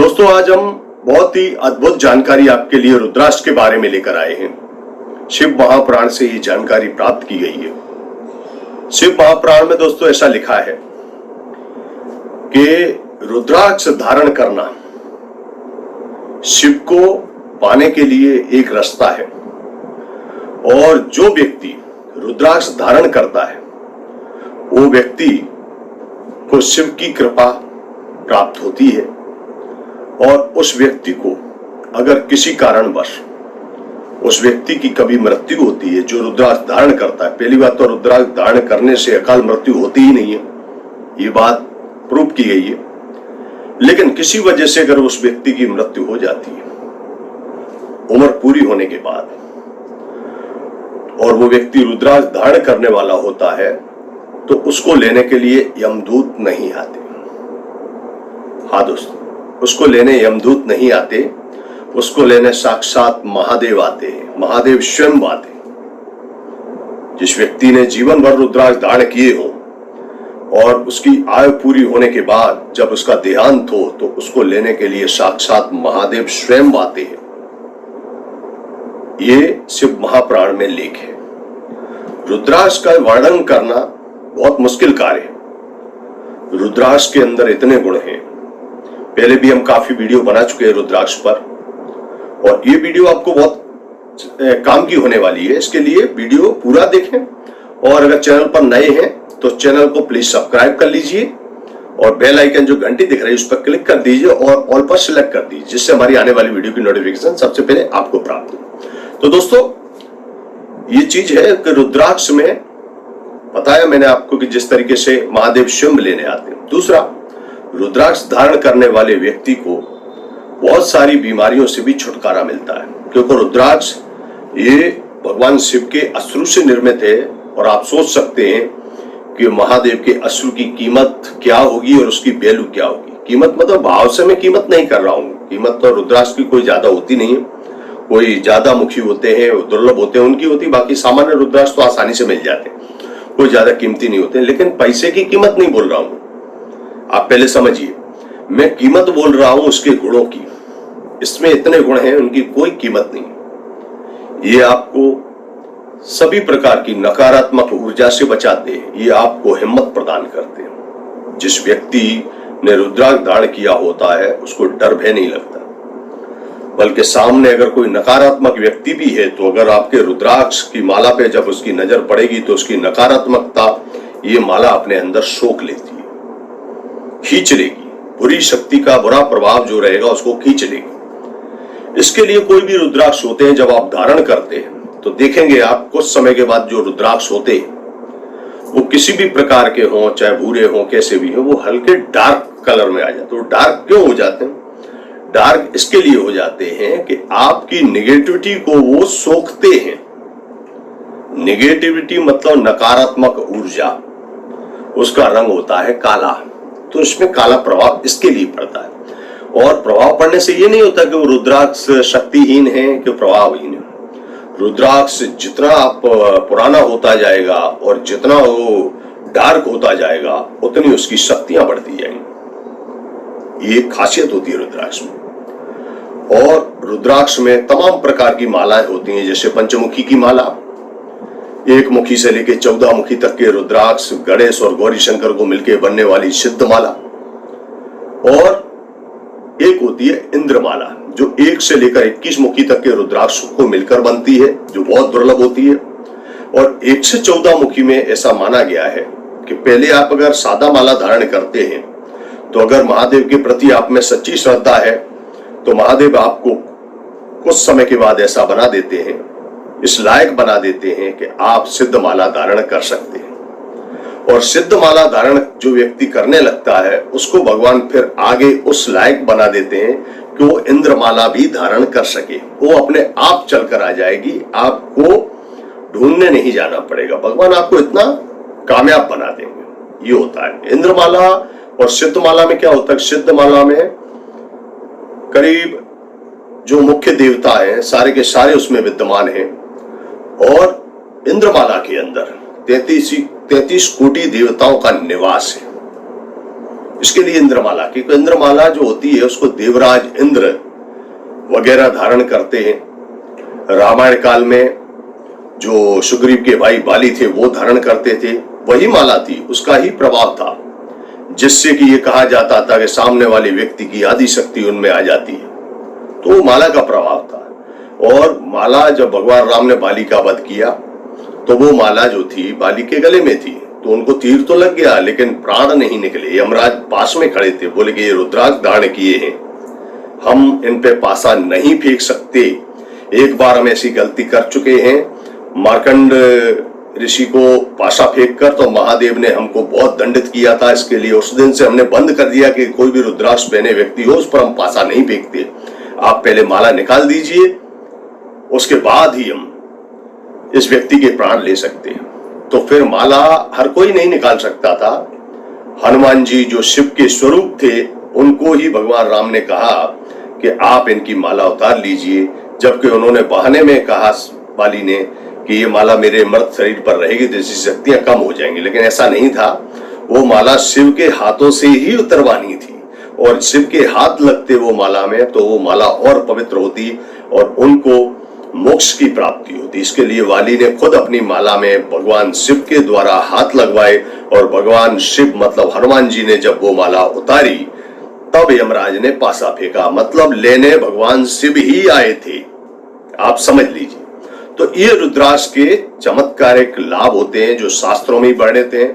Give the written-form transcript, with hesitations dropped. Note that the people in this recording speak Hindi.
दोस्तों, आज हम बहुत ही अद्भुत जानकारी आपके लिए रुद्राक्ष के बारे में लेकर आए हैं। शिव महापुराण से ये जानकारी प्राप्त की गई है। शिव महापुराण में दोस्तों ऐसा लिखा है कि रुद्राक्ष धारण करना शिव को पाने के लिए एक रास्ता है, और जो व्यक्ति रुद्राक्ष धारण करता है वो व्यक्ति को शिव की कृपा प्राप्त होती है। और उस व्यक्ति को अगर किसी कारणवश उस व्यक्ति की कभी मृत्यु होती है, जो रुद्राक्ष धारण करता है, पहली बात तो रुद्राक्ष धारण करने से अकाल मृत्यु होती ही नहीं है, ये बात प्रूव की गई है। लेकिन किसी वजह से अगर उस व्यक्ति की मृत्यु हो जाती है उम्र पूरी होने के बाद, और वो व्यक्ति रुद्राक्ष धारण करने वाला होता है, तो उसको लेने के लिए यमदूत नहीं आते। हाँ दोस्तों, उसको लेने यमदूत नहीं आते, उसको लेने साक्षात महादेव आते हैं। महादेव स्वयं आते हैं। जिस व्यक्ति ने जीवन भर रुद्राक्ष धारण किए हो और उसकी आयु पूरी होने के बाद जब उसका देहांत हो, तो उसको लेने के लिए साक्षात महादेव स्वयं आते हैं। ये शिव महापुराण में लेख है। रुद्राक्ष का वर्णन करना बहुत मुश्किल कार्य है। रुद्राक्ष के अंदर इतने गुण हैं। पहले भी हम काफी वीडियो बना चुके हैं रुद्राक्ष पर, और ये वीडियो आपको बहुत काम की होने वाली है। इसके लिए वीडियो पूरा देखें, और अगर चैनल पर नए हैं तो चैनल को प्लीज सब्सक्राइब कर लीजिए, और बेल आइकन जो घंटी दिख रही है उस पर क्लिक कर दीजिए और ऑल पर सिलेक्ट कर दीजिए, जिससे हमारी आने वाली वीडियो की नोटिफिकेशन सबसे पहले आपको प्राप्त हो। तो दोस्तों, ये चीज है कि रुद्राक्ष में बताया मैंने आपको कि जिस तरीके से महादेव स्वयं लेने आते हैं। दूसरा, रुद्राक्ष धारण करने वाले व्यक्ति को बहुत सारी बीमारियों से भी छुटकारा मिलता है, क्योंकि रुद्राक्ष ये भगवान शिव के अश्रु से निर्मित है। और आप सोच सकते हैं कि महादेव के अश्रु की कीमत क्या होगी और उसकी वैल्यू क्या होगी। कीमत मतलब भाव से मैं कीमत नहीं कर रहा हूं। कीमत तो रुद्राक्ष की कोई ज्यादा होती नहीं है। कोई ज्यादा मुखी होते हैं, दुर्लभ होते हैं, उनकी होती। बाकी सामान्य रुद्राक्ष तो आसानी से मिल जाते हैं, कोई ज्यादा कीमती नहीं होते। लेकिन पैसे की कीमत नहीं बोल रहा हूं, आप पहले समझिए। मैं कीमत बोल रहा हूं उसके गुणों की। इसमें इतने गुण हैं, उनकी कोई कीमत नहीं। ये आपको सभी प्रकार की नकारात्मक ऊर्जा से बचाते हैं। ये आपको हिम्मत प्रदान करते हैं। जिस व्यक्ति ने रुद्राक्ष धारण किया होता है उसको डर भय नहीं लगता, बल्कि सामने अगर कोई नकारात्मक व्यक्ति भी है तो अगर आपके रुद्राक्ष की माला पे जब उसकी नजर पड़ेगी तो उसकी नकारात्मकता ये माला अपने अंदर सोख लेती है, खींच लेगी। बुरी शक्ति का बुरा प्रभाव जो रहेगा उसको खींच लेगी। इसके लिए कोई भी रुद्राक्ष होते हैं, जब आप धारण करते हैं तो देखेंगे आप कुछ समय के बाद जो रुद्राक्ष होते हैं वो किसी भी प्रकार के हों, चाहे भूरे हों, कैसे भी हो, वो हल्के डार्क कलर में आ जाते हैं। तो डार्क क्यों हो जाते हैं? डार्क इसके लिए हो जाते हैं कि आपकी निगेटिविटी को वो सोखते हैं। निगेटिविटी मतलब नकारात्मक ऊर्जा, उसका रंग होता है काला। तो इसमें काला प्रभाव इसके लिए पड़ता है। और प्रभाव पड़ने से ये नहीं होता कि वो रुद्राक्ष शक्तिहीन है कि प्रभावहीन है। रुद्राक्ष जितना आप पुराना होता जाएगा और जितना वो डार्क होता जाएगा उतनी उसकी शक्तियां बढ़ती जाएंगी। ये खासियत होती है रुद्राक्ष में। और रुद्राक्ष में तमाम प्रकार की मालाएं होती हैं, जैसे पंचमुखी की माला, एक मुखी से लेकर 14 मुखी तक के रुद्राक्ष, गणेश और गौरी शंकर को मिलकर बनने वाली सिद्ध माला, और एक होती है इंद्रमाला जो 1 से लेकर 21 मुखी तक के रुद्राक्ष को मिलकर बनती है, जो बहुत दुर्लभ होती है। और 1 से 14 मुखी में ऐसा माना गया है कि पहले आप अगर सादा माला धारण करते हैं तो अगर महादेव के प्रति आप में सच्ची श्रद्धा है तो महादेव आपको कुछ समय के बाद ऐसा बना देते हैं, इस लायक बना देते हैं कि आप सिद्ध माला धारण कर सकते हैं। और सिद्ध माला धारण जो व्यक्ति करने लगता है उसको भगवान फिर आगे उस लायक बना देते हैं कि वो इंद्रमाला भी धारण कर सके। वो अपने आप चलकर आ जाएगी, आपको ढूंढने नहीं जाना पड़ेगा। भगवान आपको इतना कामयाब बना देंगे। ये होता है इंद्रमाला। और सिद्ध माला में क्या होता है? सिद्ध माला में करीब जो मुख्य देवता हैं सारे के सारे उसमें विद्यमान हैं, और इंद्रमाला के अंदर 33 कोटि देवताओं का निवास है। इसके लिए इंद्रमाला की, इंद्रमाला जो होती है उसको देवराज इंद्र वगैरह धारण करते हैं। रामायण काल में जो सुग्रीव के भाई बाली थे वो धारण करते थे, वही माला थी, उसका ही प्रभाव था, जिससे कि ये कहा जाता था कि सामने वाले व्यक्ति की आदि शक्ति उनमें आ जाती है। तो वो माला का प्रभाव था। और माला जब भगवान राम ने बाली का वध किया तो वो माला जो थी बाली के गले में थी, तो उनको तीर तो लग गया लेकिन प्राण नहीं निकले। यमराज पास में खड़े थे, बोले कि ये रुद्राक्ष धारण किए हैं, हम इन पे पासा नहीं फेंक सकते, एक बार हम ऐसी गलती कर चुके हैं। मार्कंड ऋषि को पासा फेंक कर तो महादेव ने हमको बहुत दंडित किया था, इसके लिए उस दिन से हमने बंद कर दिया कि कोई भी रुद्राक्ष पहने व्यक्ति हो उस पर हम पासा नहीं फेंकते। आप पहले माला निकाल दीजिए, उसके बाद ही हम इस व्यक्ति के प्राण ले सकते हैं। तो फिर माला हर कोई नहीं निकाल सकता था। हनुमान जी जो शिव के स्वरूप थे उनको ही भगवान राम ने कहा कि आप इनकी माला उतार लीजिए, जबकि उन्होंने बहाने में कहा बाली ने कि ये माला मेरे मर्द शरीर पर रहेगी तो इसकी शक्तियां कम हो जाएंगी, लेकिन ऐसा नहीं था। वो माला शिव के हाथों से ही उतरवानी थी और शिव के हाथ लगते वो माला में तो वो माला और पवित्र होती और उनको मोक्ष की प्राप्ति होती। इसके लिए वाली ने खुद अपनी माला में भगवान शिव के द्वारा हाथ लगवाए और भगवान शिव मतलब हनुमान जी ने जब वो माला उतारी तब यमराज ने पासा फेंका, मतलब लेने भगवान शिव ही आए थे, आप समझ लीजिए। तो ये रुद्राक्ष के चमत्कारिक लाभ होते हैं जो शास्त्रों में ही वर्णित हैं।